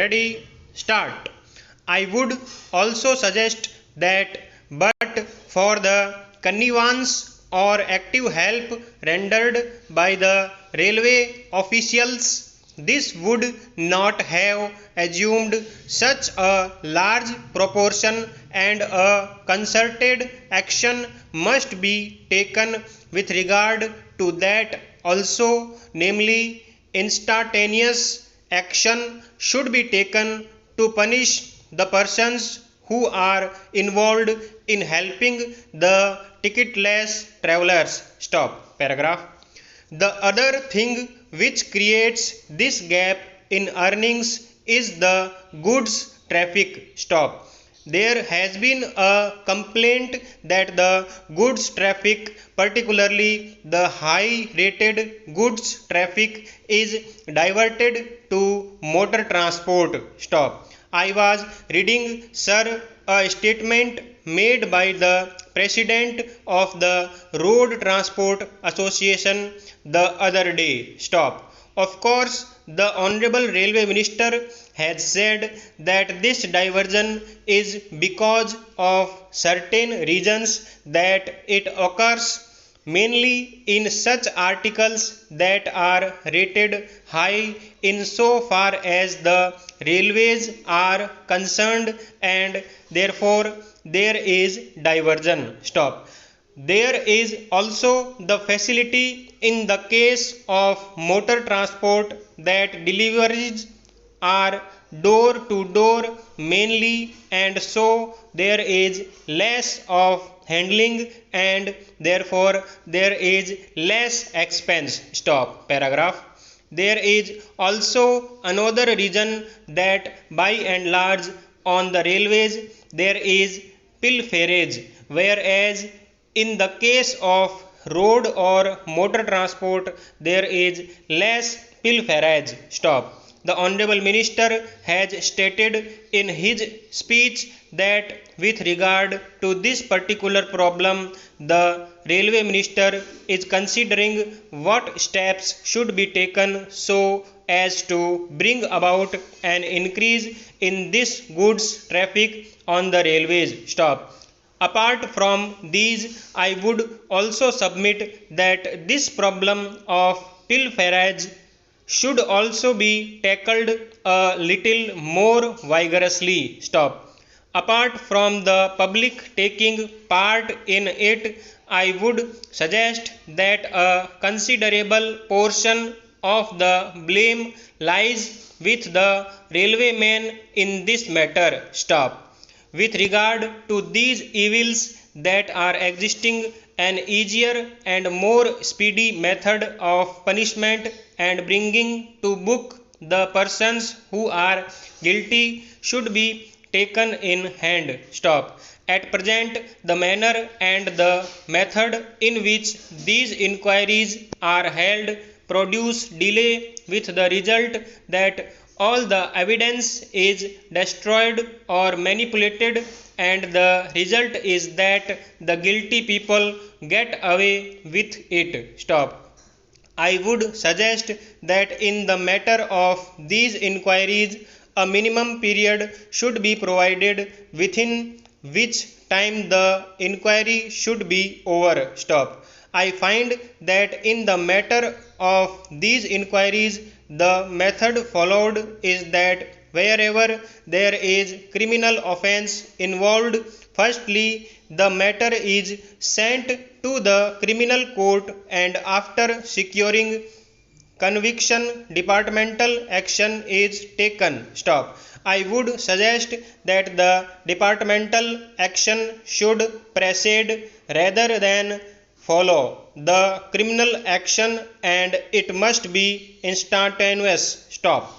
Ready? Start. I would also suggest that, but for the connivance or active help rendered by the railway officials, this would not have assumed such a large proportion, and a concerted action must be taken with regard to that also, namely, instantaneous action should be taken to punish the persons who are involved in helping the ticketless travelers. Stop. Paragraph. The other thing which creates this gap in earnings is the goods traffic. Stop. There has been a complaint that the goods traffic, particularly the high rated goods traffic, is diverted to motor transport. Stop. I was reading, sir, a statement made by the president of the Road Transport Association the other day. Stop. Of course, the Honorable Railway Minister has said that this diversion is because of certain reasons, that it occurs mainly in such articles that are rated high in so far as the railways are concerned, and therefore there is diversion. Stop. There is also the facility in the case of motor transport that deliveries are door to door mainly, and so there is less of handling, and therefore there is less expense. Stop. Paragraph. There is also another reason, that by and large on the railways there is pilferage, whereas in the case of road or motor transport there is less pilferage. Stop. The Honorable Minister has stated in his speech that with regard to this particular problem, the Railway Minister is considering what steps should be taken so as to bring about an increase in this goods traffic on the railways. Stop. Apart from these, I would also submit that this problem of pilferage should also be tackled a little more vigorously. Stop. Apart from the public taking part in it, I would suggest that a considerable portion of the blame lies with the railwaymen in this matter. Stop. With regard to these evils that are existing, an easier and more speedy method of punishment and bringing to book the persons who are guilty should be taken in hand. Stop. At present, the manner and the method in which these inquiries are held produce delay, with the result that all the evidence is destroyed or manipulated, and the result is that the guilty people get away with it. Stop. I would suggest that in the matter of these inquiries, a minimum period should be provided within which time the inquiry should be over. Stop. I find that in the matter of these inquiries, the method followed is that wherever there is criminal offence involved, firstly the matter is sent to the criminal court, and after securing conviction departmental action is taken. Stop. I would suggest that the departmental action should precede rather than follow the criminal action, and it must be instantaneous. Stop.